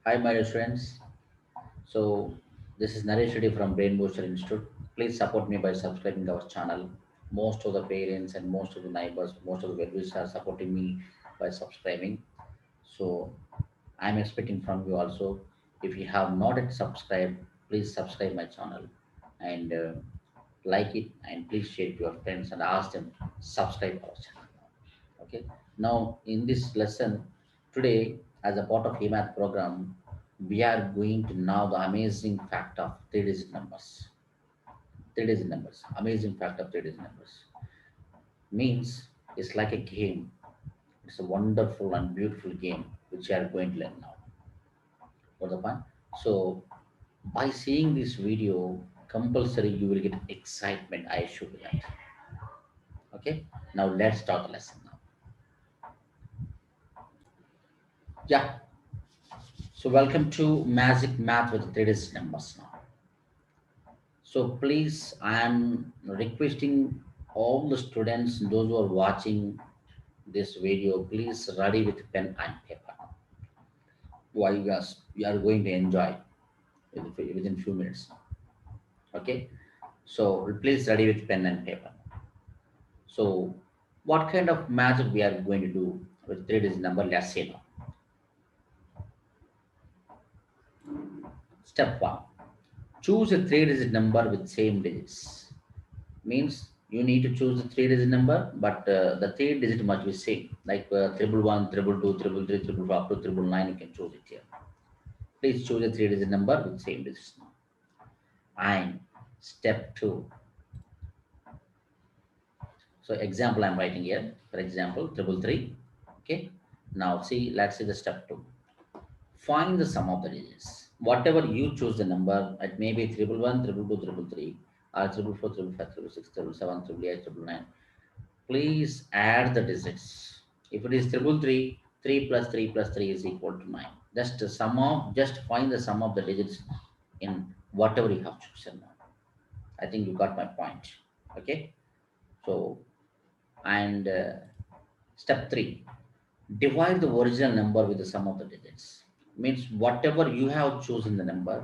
Hi, my dear friends. So, this is Naresh Reddy from Brain Booster Institute. Please support me by subscribing our channel. Most of the parents and most of the neighbors, most of the well-wishers are supporting me by subscribing. So, I'm expecting from you also. If you have not yet subscribed, please subscribe my channel and like it, and please share it to your friends and ask them subscribe our channel. Okay. Now, in this lesson today, as a part of HEMAT program, we are going to know the amazing fact of three-digit numbers. Three-digit numbers. Amazing fact of three-digit numbers means it's like a game. It's a wonderful and beautiful game which you are going to learn now. For the point. So, by seeing this video, compulsory you will get excitement. I assure you that. Okay. Now let's start the lesson now. Yeah. So welcome to Magic Math with three-digit numbers now. So please, I am requesting all the students, those who are watching this video, please ready with pen and paper. Why you are going to enjoy within few minutes. Okay. So please ready with pen and paper. So what kind of magic we are going to do with three-digit number? Let's say now. Step one: choose a three-digit number with same digits. Means you need to choose the three-digit number, but the three digit must be same. Like triple one, triple two, triple three, triple four, up to triple nine. You can choose it here. Please choose a three-digit number with same digits now. And step two. So example I'm writing here. For example, triple three. Okay. Now see, let's see the step two. Find the sum of the digits. Whatever you choose the number, it may be triple one, triple two, triple three, or triple four, triple five, triple six, triple seven, triple eight, triple nine. Please add the digits. If it is triple three, 3 plus 3 plus 3 is equal to 9. Just find the sum of the digits in whatever you have chosen now. I think you got my point. Okay. So, and step three, divide the original number with the sum of the digits. Means whatever you have chosen the number,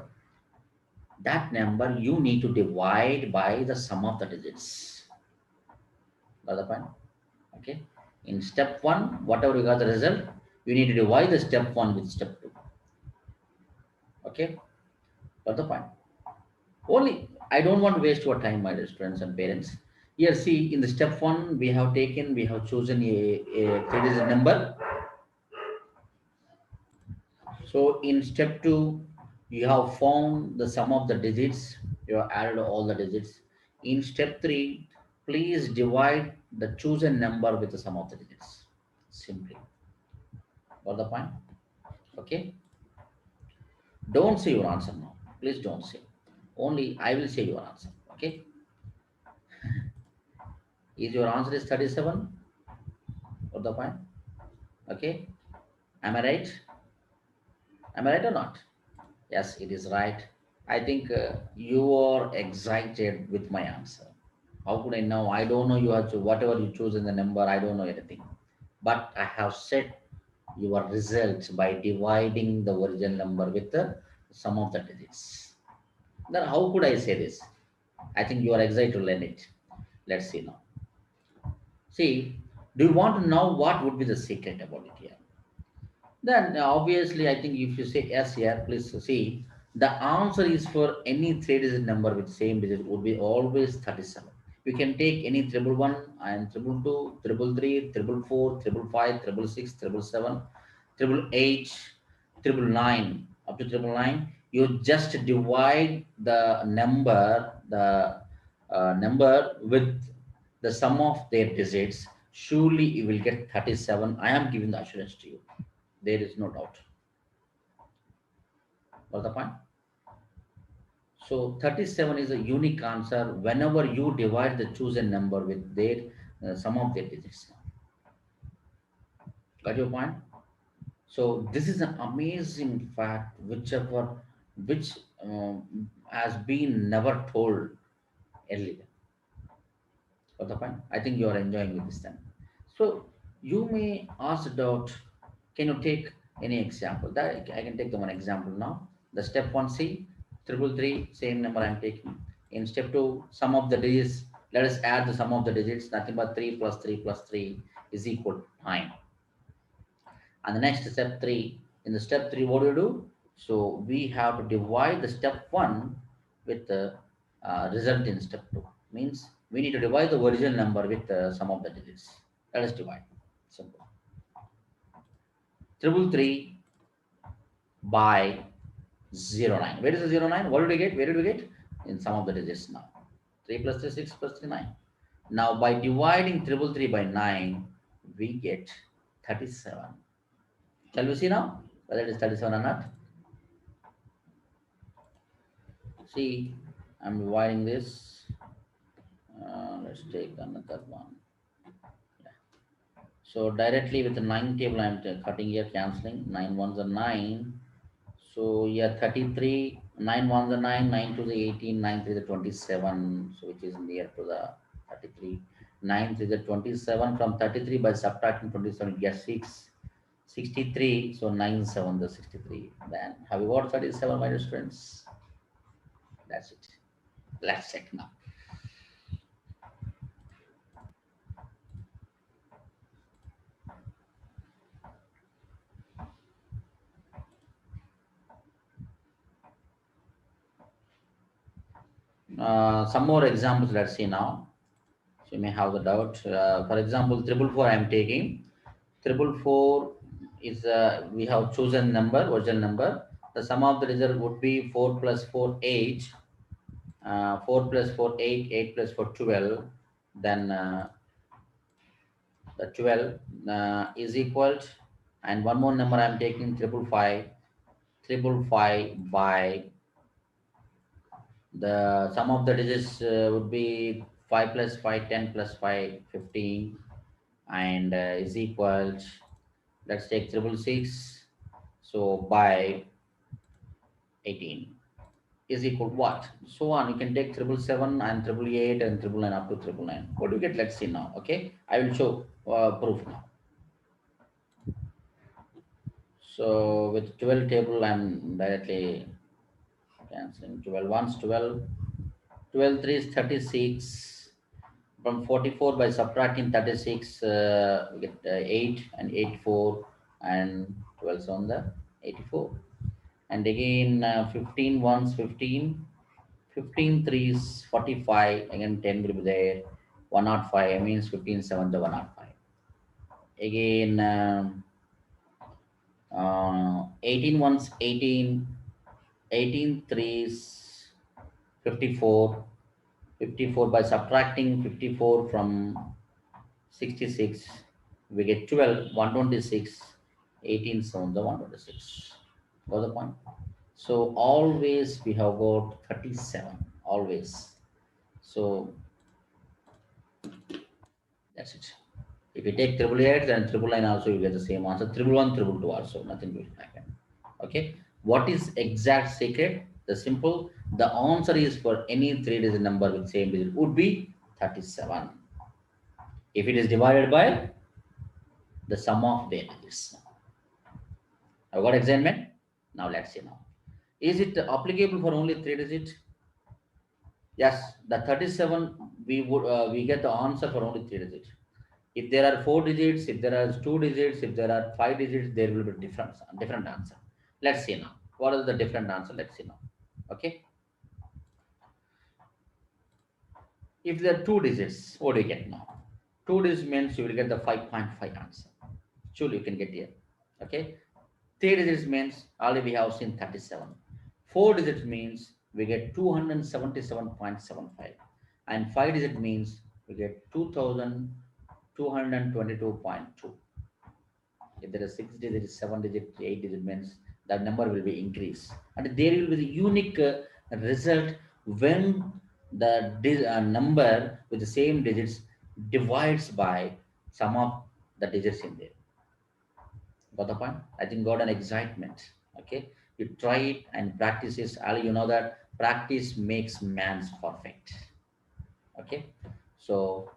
that number you need to divide by the sum of the digits. Got the point? Okay. In step one, whatever you got the result, you need to divide the step one with step two. Okay. Got the point? Only I don't want to waste your time, my dear students and parents. Here, see, in the step one, we have chosen a three-digit number. So in step two, you have found the sum of the digits. You have added all the digits. In step three, please divide the chosen number with the sum of the digits. Simply. Got the point? Okay. Don't say your answer now. Please don't say. Only I will say your answer. Okay. Is your answer is 37? Got the point? Okay. Am I right? Am I right or not? Yes, it is right. I think you are excited with my answer. How could I know? I don't know you have to, whatever you choose in the number, I don't know anything. But I have set your results by dividing the original number with the sum of the digits. Then how could I say this? I think you are excited to learn it. Let's see now. See, do you want to know what would be the secret about it here? Then obviously, I think if you say yes here, please see the answer is for any three-digit number with same digit would be always 37. We can take any triple one and triple two, triple three, triple four, triple five, triple six, triple seven, triple eight, triple nine, up to triple nine. You just divide the number with the sum of their digits. Surely you will get 37. I am giving the assurance to you. There is no doubt. What's the point? So 37 is a unique answer whenever you divide the chosen number with their sum of their digits. Got your point? So this is an amazing fact which has been never told earlier. Got the point? I think you are enjoying with this time. So you may ask doubt, can you take Any example that I can take the one example now. The step one, see, triple three, same number I'm taking. In step two, sum of the digits, let us add the sum of the digits, nothing but 3 plus 3 plus 3 is equal to 9. And the next step three, in the step three, what do you do? So we have to divide the step one with the result in step two. Means we need to divide the original number with the sum of the digits. Let us divide. Simple. Triple three by 09. Where is the 09? What did we get? Where did we get? In sum of the digits now. 3 plus 3, 6 plus 3, 9. Now by dividing triple three by 9, we get 37. Shall we see now whether it is 37 or not? See, I'm dividing this. Let's take another one. Yeah. So directly with the 9 table, I'm cutting here, cancelling. 9 ones are 9. So yeah, 33, 9 ones are 9, 9 to the 18, 9 to the 27, so which is near to the 33. 9 to the 27, from 33 by subtracting 27, you get 6. 63, so 9 7 the 63. Then have you got 37, my dear friends? That's it. Let's check now. Some more examples, let's see now. So you may have the doubt. For example, triple four I'm taking. Triple four is we have chosen number, original number. The sum of the result would be 4 plus 4, 8. 4 plus 4, 8. 8 plus 4, 12. Then the 12 is equal to, and one more number I'm taking, triple five. Triple five by the sum of the digits would be 5 plus 5, 10 plus 5, 15, and is equal to, let's take triple six. So by 18 is equal to what? So on. You can take triple seven and triple eight and triple nine up to triple nine. What do you get? Let's see now. Okay, I will show proof now. So with 12 table, I'm directly cancelling 12 ones, 12. 12 3 is 36. From 44 by subtracting 36, we get 8 and 84 and 12 on the 84. And again 15 ones, 15. 15 threes, 45. Again 10 will be there. 105 means 15 7 the 105. Again 18 ones, 18. 18 threes, 54. 54 by subtracting 54 from 66, we get 12. 126. 18 7 the 126. Got the point? So always we have got 37. Always. So that's it. If you take triple eight, then triple nine also you get the same answer. Triple one, triple two also, nothing will happen. Okay. What is exact secret? The simple. The answer is for any three-digit number with same digit would be 37. If it is divided by the sum of their digits. I got examined. Now let's see now. Is it applicable for only three digits? Yes, the 37 we get the answer for only three digits. If there are four digits, if there are two digits, if there are five digits, there will be different answer. Let's see now. What is the different answer? Let's see now. Okay. If there are two digits, what do you get now? Two digits means you will get the 5.5 answer. Surely you can get here. Okay. Three digits means already we have seen 37. Four digits means we get 277.75. And five digit means we get 2222.2. If there is six digit, seven digit, eight digit means that number will be increased. And there will be the unique result when the number with the same digits divides by some of the digits in there. Got the point? I think got an excitement. Okay. You try it and practice it. Ali, you know that practice makes man's perfect. Okay. So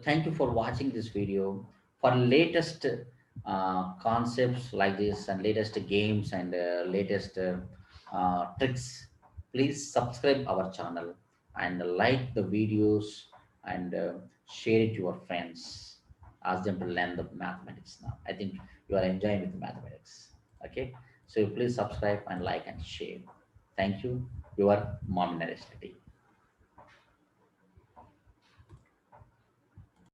thank you for watching this video. For latest concepts like this and latest games and latest tricks, please subscribe our channel and like the videos and share it to your friends. Ask them to learn the mathematics now. I think you are enjoying with mathematics. Okay, so please subscribe and like and share. Thank you. Your mom university.